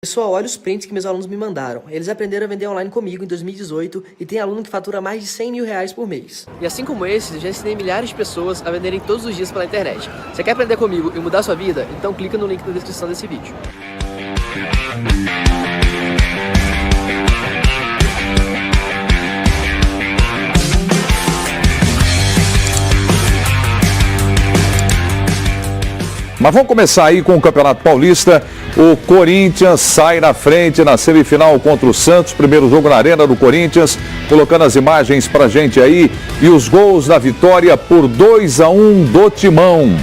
Pessoal, olha os prints que meus alunos me mandaram. Eles aprenderam a vender online comigo em 2018 e tem aluno que fatura mais de 100 mil reais por mês. E assim como esses, eu já ensinei milhares de pessoas a venderem todos os dias pela internet. Você quer aprender comigo e mudar sua vida? Então clica no link na descrição desse vídeo. Mas vamos começar aí com o Campeonato Paulista. O Corinthians sai na frente na semifinal contra o Santos. Primeiro jogo na Arena do Corinthians. Colocando as imagens pra gente aí. E os gols da vitória por 2-1 do Timão.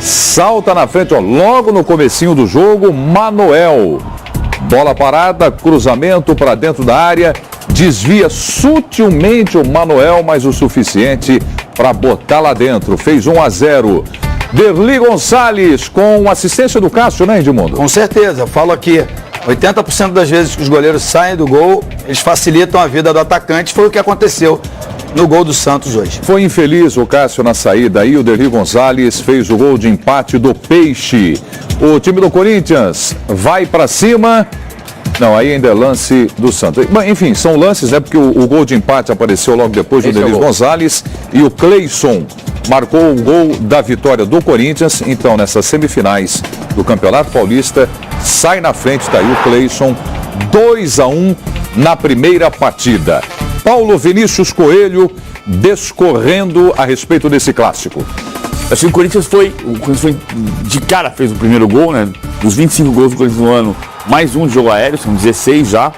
Salta na frente, ó, logo no comecinho do jogo, Manuel. Bola parada, cruzamento para dentro da área. Desvia sutilmente o Manuel, mas o suficiente para botar lá dentro. Fez 1-0. Derli Gonçalves com assistência do Cássio, né, Edmundo? Com certeza, eu falo aqui, 80% das vezes que os goleiros saem do gol, eles facilitam a vida do atacante, foi o que aconteceu no gol do Santos hoje. Foi infeliz o Cássio na saída aí, o Derli Gonçalves fez o gol de empate do Peixe. O time do Corinthians vai para cima. Não, aí ainda é lance do Santos. Bom, enfim, são lances, né? Porque o gol de empate apareceu logo depois do Derli Gonçalves e o Cleison marcou o gol da vitória do Corinthians. Então, nessas semifinais do Campeonato Paulista, sai na frente, tá aí o Cleison, 2-1 na primeira partida. Paulo Vinícius Coelho descorrendo a respeito desse clássico. Assim, o Corinthians foi de cara, fez o primeiro gol, né? Dos 25 gols do Corinthians no ano, mais um de jogo aéreo, são 16 já.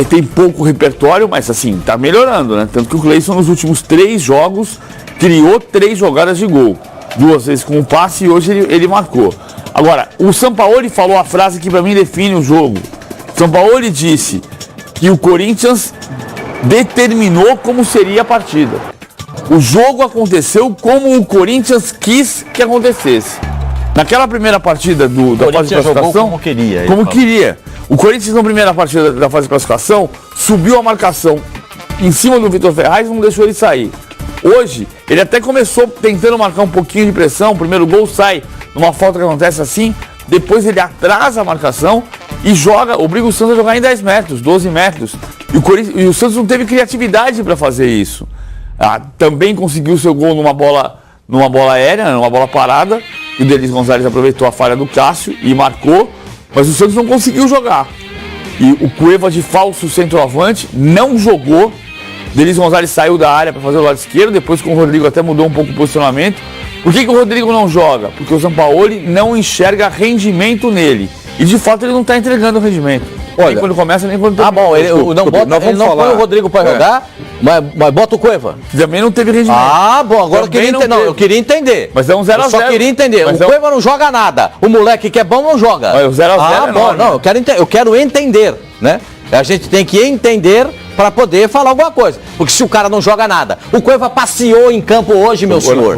Tem pouco repertório, mas assim, tá melhorando, né? Tanto que o Cleison nos últimos 3 jogos criou 3 jogadas de gol. 2 vezes com um passe e hoje ele marcou. Agora, o Sampaoli falou a frase que para mim define o jogo. O Sampaoli disse que o Corinthians determinou como seria a partida. O jogo aconteceu como o Corinthians quis que acontecesse. Naquela primeira partida da fase de classificação, como queria. O Corinthians na primeira partida da fase de classificação subiu a marcação em cima do Vitor Ferraz e não deixou ele sair. Hoje, ele até começou tentando marcar um pouquinho de pressão, o primeiro gol sai numa falta que acontece assim, depois ele atrasa a marcação e obriga o Santos a jogar em 10 metros, 12 metros. E o Santos não teve criatividade para fazer isso. Também conseguiu seu gol numa bola aérea, numa bola parada, e o Derli Gonçalves aproveitou a falha do Cássio e marcou, mas o Santos não conseguiu jogar. E o Cueva de falso centroavante não jogou. Derli Gonçalves saiu da área para fazer o lado esquerdo, depois com o Rodrigo até mudou um pouco o posicionamento. Por que o Rodrigo não joga? Porque o Sampaoli não enxerga rendimento nele. E de fato ele não está entregando o rendimento. Olha, nem quando começa, nem quando termina. Ele não põe o Rodrigo para jogar, mas bota o Cueva. Também não teve rendimento. Agora eu queria entender. Mas é um 0-0. Só queria entender. O Cueva não joga nada. O moleque que é bom não joga. O 0-0 não, eu quero entender, né? A gente tem que entender para poder falar alguma coisa. Porque se o cara não joga nada. O Cueva passeou em campo hoje, meu senhor.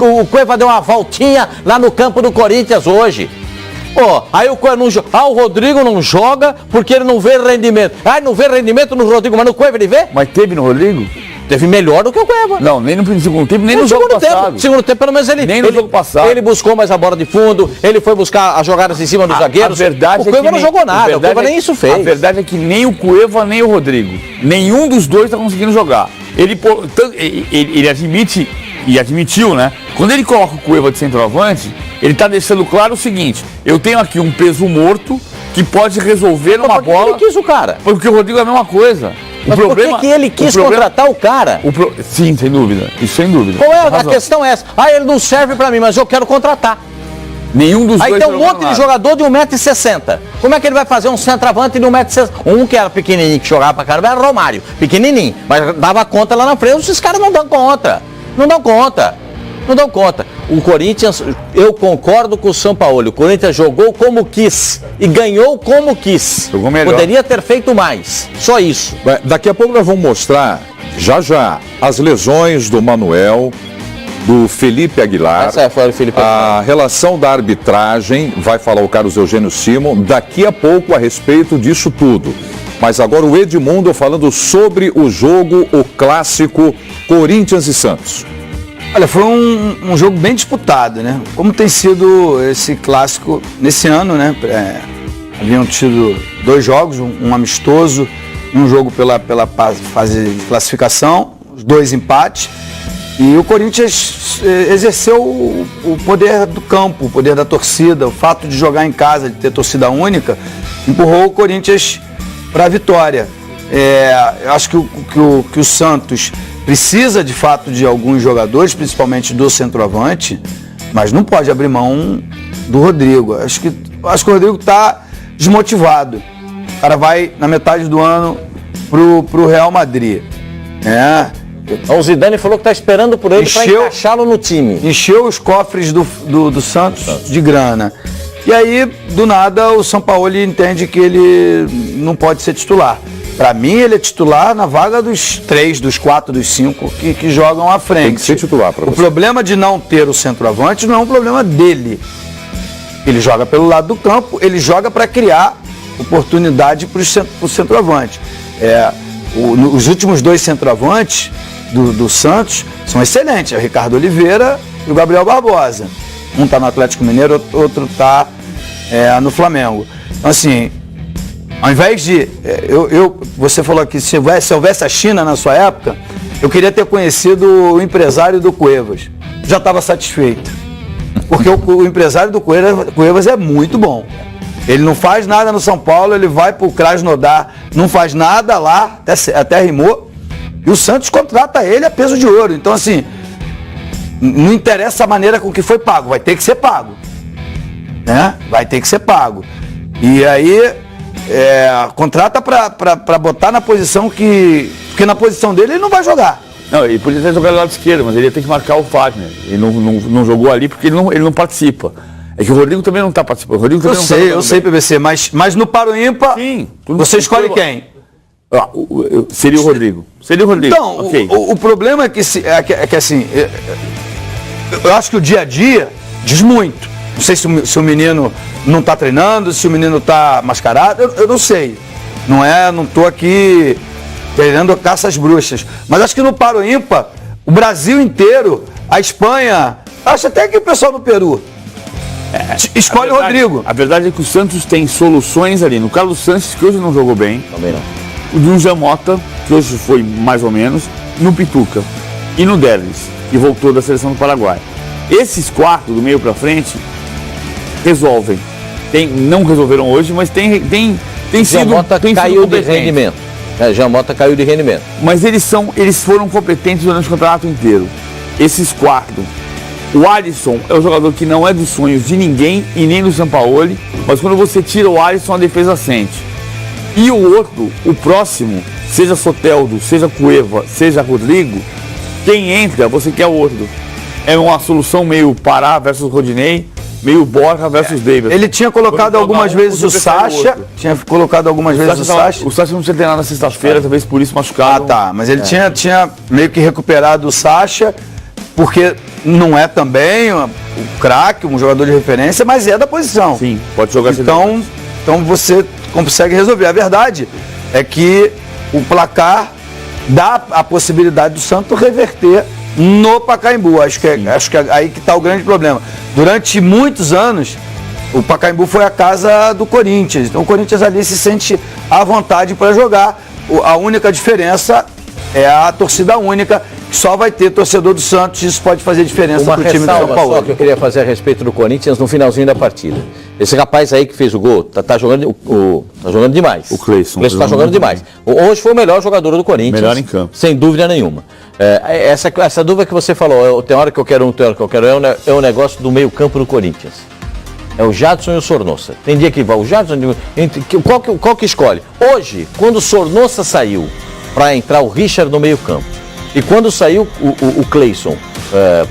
O Cueva deu uma voltinha lá no campo do Corinthians hoje. Aí o Rodrigo não joga porque ele não vê rendimento. Não vê rendimento no Rodrigo, mas no Cueva ele vê? Mas teve no Rodrigo? Teve melhor do que o Cueva. Não, nem no segundo tempo, nem no jogo passado. Segundo tempo, pelo menos nem no jogo passado. Ele buscou mais a bola de fundo, ele foi buscar as jogadas em cima dos zagueiros. O Cueva não jogou nada, o Cueva nem isso fez. A verdade é que nem o Cueva, nem o Rodrigo, nenhum dos dois está conseguindo jogar. Ele admite, e admitiu, né? Quando ele coloca o Cueva de centroavante, ele está deixando claro o seguinte: eu tenho aqui um peso morto que pode resolver uma bola. Por que ele quis o cara? Porque o Rodrigo é a mesma coisa. Por que ele quis contratar o cara? Sim, sem dúvida. Isso sem dúvida. Qual é a questão? É essa. Ele não serve pra mim, mas eu quero contratar. Nenhum dos dois. Aí tem um monte de jogador de 1,60 m. Como é que ele vai fazer um centroavante de 1,60 m? Um que era pequenininho, que jogava pra caramba, era Romário. Pequenininho, mas dava conta lá na frente. Esses caras não dão conta. Não dão conta. O Corinthians, eu concordo com o Sampaoli. O Corinthians jogou como quis e ganhou como quis. Jogou melhor. Poderia ter feito mais. Só isso. Daqui a pouco nós vamos mostrar, já, as lesões do Manuel, do Felipe Aguilar. A relação da arbitragem, vai falar o Carlos Eugênio Simon, daqui a pouco a respeito disso tudo. Mas agora o Edmundo falando sobre o jogo, o clássico Corinthians e Santos. Olha, foi um jogo bem disputado, né? Como tem sido esse clássico nesse ano, né? Haviam tido 2 jogos, um amistoso, um jogo pela fase de classificação, os 2 empates. E o Corinthians exerceu o poder do campo, o poder da torcida, o fato de jogar em casa, de ter torcida única, empurrou o Corinthians para a vitória. Eu acho que o Santos precisa de fato de alguns jogadores, principalmente do centroavante, mas não pode abrir mão do Rodrigo. Acho que o Rodrigo está desmotivado. O cara vai na metade do ano pro Real Madrid. O Zidane falou que está esperando por ele para encaixá-lo no time. Encheu os cofres do Santos de grana. E aí, do nada, o Sampaoli entende que ele não pode ser titular. Para mim, ele é titular na vaga dos 3, dos 4, dos 5 que jogam à frente. Tem que ser titular para você. O problema de não ter o centroavante não é um problema dele. Ele joga pelo lado do campo, ele joga para criar oportunidade para o centroavante. Os últimos 2 centroavantes do Santos são excelentes, é o Ricardo Oliveira e o Gabriel Barbosa. Um está no Atlético Mineiro, outro está no Flamengo. Então, assim, ao invés de... você falou que se houvesse a China na sua época, eu queria ter conhecido o empresário do Cuevas. Já estava satisfeito. Porque o empresário do Cuevas é muito bom. Ele não faz nada no São Paulo, ele vai para o Krasnodar, não faz nada lá, até rimou. E o Santos contrata ele a peso de ouro. Então, assim, não interessa a maneira com que foi pago, vai ter que ser pago. Né? Vai ter que ser pago. E aí, contrata para botar na posição que... Porque na posição dele ele não vai jogar. Não, ele podia ter jogado do lado esquerdo, mas ele ia ter que marcar o Fagner. Ele não jogou ali porque ele não participa. É que o Rodrigo também não está participando. O Rodrigo também eu sei, PVC, mas no Paro Ímpar, sim, você escolhe quem? Seria o Rodrigo. Então, okay. o problema é que assim, eu acho que o dia a dia diz muito. Não sei se o menino não está treinando, se o menino está mascarado, eu não sei. Não estou aqui querendo caça às bruxas. Mas acho que no Paro Ímpar, o Brasil inteiro, a Espanha, acho até que o pessoal do Peru escolhe o Rodrigo. A verdade é que o Santos tem soluções ali. No Carlos Sanches, que hoje não jogou bem. Também não. O do Jamota, que hoje foi mais ou menos. No Pituca. E no Derlis, que voltou da seleção do Paraguai. Esses 4 do meio para frente resolvem. Não resolveram hoje, mas tem sido... Jamota caiu de rendimento. Jamota caiu de rendimento. Mas eles foram competentes durante o campeonato inteiro. Esses 4. O Alisson é um jogador que não é dos sonhos de ninguém e nem do Sampaoli, mas quando você tira o Alisson, a defesa sente. E o outro, o próximo, seja Soteldo, seja Cueva, seja Rodrigo, quem entra, você quer o outro. É uma solução meio Pará versus Rodinei, meio Borja versus Davis. Ele tinha colocado algumas vezes o Sacha. O Sacha não tinha treinado na sexta-feira, talvez por isso machucado. Ah, tá. Mas ele tinha meio que recuperado o Sacha, porque não é também o craque, um jogador de referência, mas é da posição. Sim, pode jogar. Então você consegue resolver. A verdade é que o placar dá a possibilidade do Santos reverter no Pacaembu. Acho que é aí que está o grande problema. Durante muitos anos, o Pacaembu foi a casa do Corinthians. Então o Corinthians ali se sente à vontade para jogar. A única diferença é a torcida única, que só vai ter torcedor do Santos. Isso pode fazer diferença para o time do São Paulo. Só que eu queria fazer a respeito do Corinthians no finalzinho da partida. Esse rapaz aí que fez o gol, tá jogando demais. O Cleison está jogando demais. Hoje foi o melhor jogador do Corinthians. Melhor em campo. Sem dúvida nenhuma. Essa dúvida que você falou, tem hora que eu quero tem hora que eu quero é o negócio do meio campo do Corinthians. É o Jadson e o Sornossa. Tem dia que vai o Jadson, qual que escolhe? Hoje, quando o Sornossa saiu para entrar o Richard no meio campo, e quando saiu o Cleison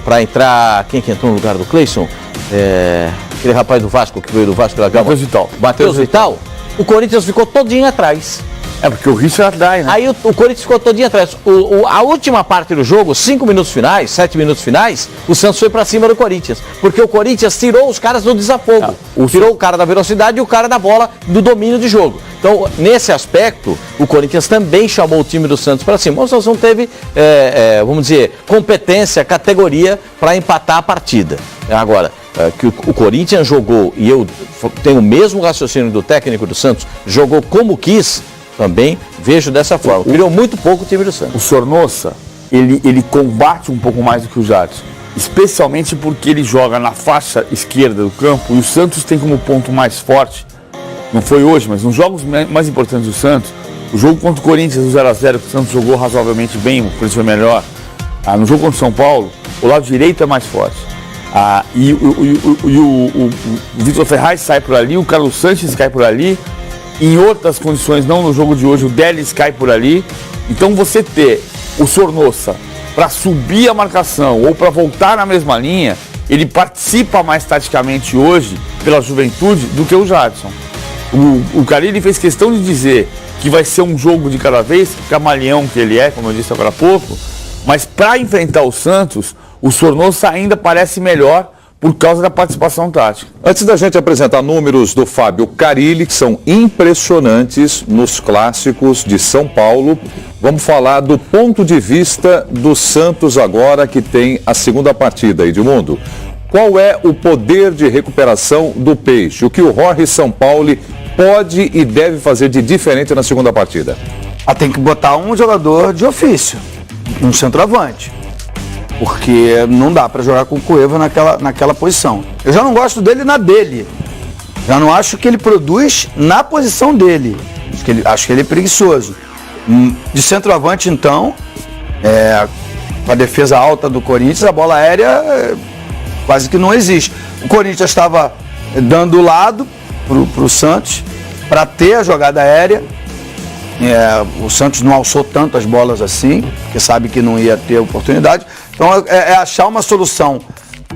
para entrar, quem que entrou no lugar do Cleison? Aquele rapaz do Vasco, que veio do Vasco da Gama. Matheus Vital. Matheus Vital. O Corinthians ficou todinho atrás. É porque o risco atrai, né? Aí o Corinthians ficou todinho atrás. A última parte do jogo, 5 minutos finais, 7 minutos finais, o Santos foi pra cima do Corinthians. Porque o Corinthians tirou os caras do desafogo. Tirou o cara da velocidade e o cara da bola do domínio de jogo. Então, nesse aspecto, o Corinthians também chamou o time do Santos para cima. O Santos não teve, vamos dizer, competência, categoria para empatar a partida. Agora, que o Corinthians jogou, e eu tenho o mesmo raciocínio do técnico do Santos, jogou como quis, também vejo dessa forma. Criou muito pouco o time do Santos. O Sornosa, ele combate um pouco mais do que o Jadson. Especialmente porque ele joga na faixa esquerda do campo e o Santos tem como ponto mais forte, não foi hoje, mas nos jogos mais importantes do Santos, o jogo contra o Corinthians, o 0x0, que o Santos jogou razoavelmente bem, o Corinthians foi melhor. No jogo contra o São Paulo, o lado direito é mais forte. E o Vitor Ferraz sai por ali, o Carlos Sanches cai por ali. Em outras condições, não no jogo de hoje, o Delis cai por ali. Então você ter o Sornosa para subir a marcação ou para voltar na mesma linha, ele participa mais taticamente hoje pela juventude do que o Jadson. O Carille fez questão de dizer que vai ser um jogo de cada vez, camaleão que ele é, como eu disse agora há pouco, mas para enfrentar o Santos, o Sornosa ainda parece melhor por causa da participação tática. Antes da gente apresentar números do Fábio Carille, que são impressionantes nos clássicos de São Paulo, vamos falar do ponto de vista do Santos agora, que tem a segunda partida, Edmundo. Qual é o poder de recuperação do Peixe? O que o Jorge Sampaoli pode e deve fazer de diferente na segunda partida? Tem que botar um jogador de ofício, um centroavante. Porque não dá para jogar com o Cueva naquela posição. Eu já não gosto dele na dele. Já não acho que ele produz na posição dele. Acho que ele é preguiçoso. De centroavante, então, com a defesa alta do Corinthians, a bola aérea quase que não existe. O Corinthians estava dando o lado para o Santos para ter a jogada aérea. O Santos não alçou tanto as bolas assim, porque sabe que não ia ter oportunidade. Então é achar uma solução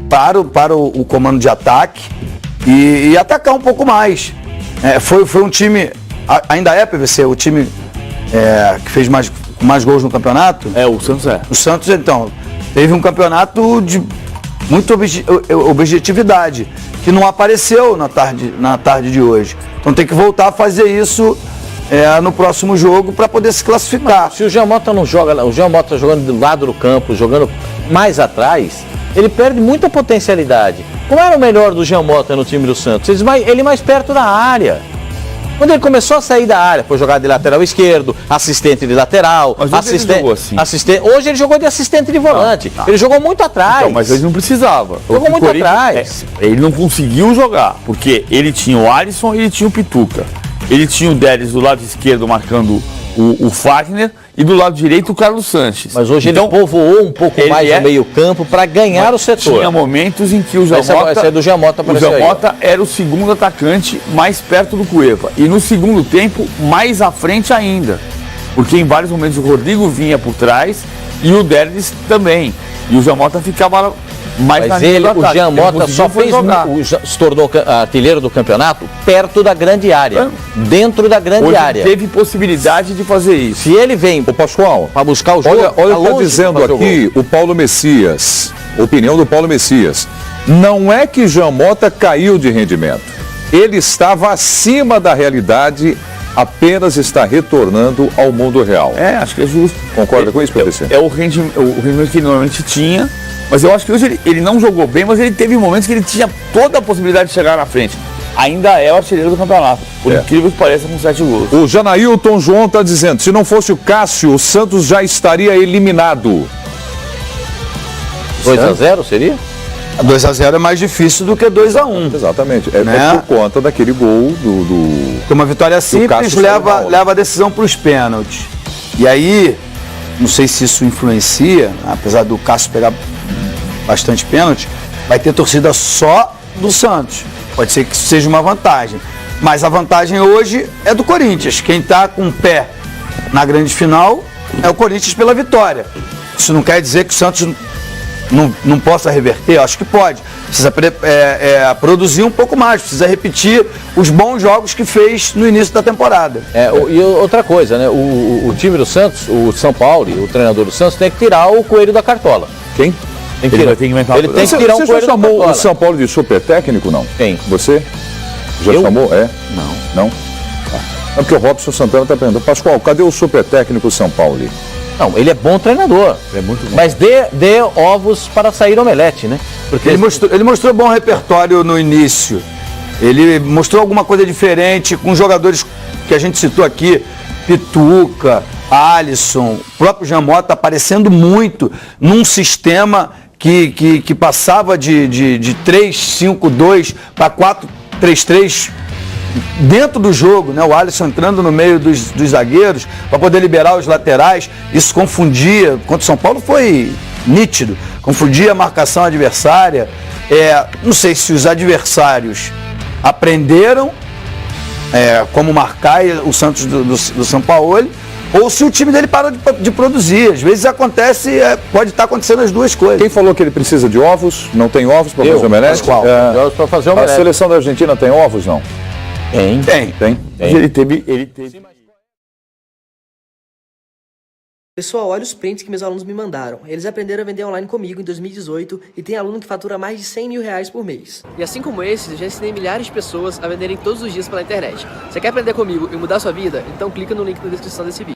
para o comando de ataque e atacar um pouco mais. Foi um time, ainda é PVC, o time que fez mais gols no campeonato. O Santos é. O Santos, então, teve um campeonato de muita objetividade, que não apareceu na tarde de hoje. Então tem que voltar a fazer isso no próximo jogo para poder se classificar. Mas, se o Jean Mota não joga, o Jean Mota jogando do lado do campo, jogando mais atrás, ele perde muita potencialidade. Como era o melhor do Jean Mota no time do Santos? Ele mais perto da área. Quando ele começou a sair da área, foi jogar de lateral esquerdo, assistente de lateral, mas hoje ele jogou assim. Hoje ele jogou de assistente de volante. Não. Ele jogou muito atrás. Então, mas ele não precisava. Jogou muito atrás. Ele não conseguiu jogar, porque ele tinha o Alisson e ele tinha o Pituca. Ele tinha o Delis do lado esquerdo marcando o Fagner e do lado direito o Carlos Sanches. Mas hoje ele povoou um pouco mais o meio campo para ganhar o setor. Tinha momentos em que o Jean Mota era o segundo atacante mais perto do Cueva. E no segundo tempo, mais à frente ainda. Porque em vários momentos o Rodrigo vinha por trás e o Delis também. E o Jean Mota ficava mais Mas o Jean Mota só se tornou artilheiro do campeonato perto da grande área, dentro da grande área. Ele teve possibilidade de fazer isso. Se ele vem, o Pascoal, para buscar o jogo, olha o que está dizendo aqui o Paulo Messias, opinião do Paulo Messias. Não é que Jean Mota caiu de rendimento, ele estava acima da realidade, apenas está retornando ao mundo real. Acho que é justo. Concorda com isso, PVC? É o rendimento que ele normalmente tinha. Mas eu acho que hoje ele não jogou bem, mas ele teve momentos que ele tinha toda a possibilidade de chegar na frente. Ainda é o artilheiro do campeonato, por incrível que pareça, com 7 gols. O Janailton João está dizendo, se não fosse o Cássio, o Santos já estaria eliminado. 2-0 seria? 2-0 é mais difícil do que 2-1. Exatamente, é por conta daquele gol Porque uma vitória simples leva a decisão para os pênaltis. E aí, não sei se isso influencia, apesar do Cássio pegar bastante pênalti, vai ter torcida só do Santos. Pode ser que isso seja uma vantagem. Mas a vantagem hoje é do Corinthians. Quem está com o pé na grande final é o Corinthians pela vitória. Isso não quer dizer que o Santos não possa reverter? Acho que pode. Precisa produzir um pouco mais, precisa repetir os bons jogos que fez no início da temporada. E outra coisa, né? O time do Santos, o São Paulo, o treinador do Santos, tem que tirar o coelho da cartola. Quem? Tem que tirar, ele tem que tirar um Você já coelho da chamou cartola. o São Paulo de super técnico, não? Quem? Você? Já Eu? chamou? Não. Não? É porque o Robson Santana está perguntando, Pascoal, cadê o super técnico São Paulo? Não, ele é bom treinador. É muito bom. Mas dê ovos para sair omelete, né? Porque Ele mostrou bom repertório no início. Ele mostrou alguma coisa diferente com jogadores que a gente citou aqui, Pituca, Alisson, o próprio Jamota aparecendo muito num sistema que passava de 3-5-2 para 4-3-3 dentro do jogo, né? O Alisson entrando no meio dos zagueiros para poder liberar os laterais. Isso confundia, contra o São Paulo foi nítido, confundia a marcação adversária. Não sei se os adversários aprenderam como marcar o Santos do São Paulo, ou se o time dele parou de produzir. Às vezes acontece, pode estar acontecendo as duas coisas. Quem falou que ele precisa de ovos? Não tem ovos para fazer omelete? Pascoal. ovos para fazer A omelete. seleção da Argentina tem ovos, não? Tem. Ele teve. Pessoal, olha os prints que meus alunos me mandaram. Eles aprenderam a vender online comigo em 2018 e tem aluno que fatura mais de 100 mil reais por mês. E assim como esses, eu já ensinei milhares de pessoas a venderem todos os dias pela internet. Você quer aprender comigo e mudar sua vida? Então clica no link na descrição desse vídeo.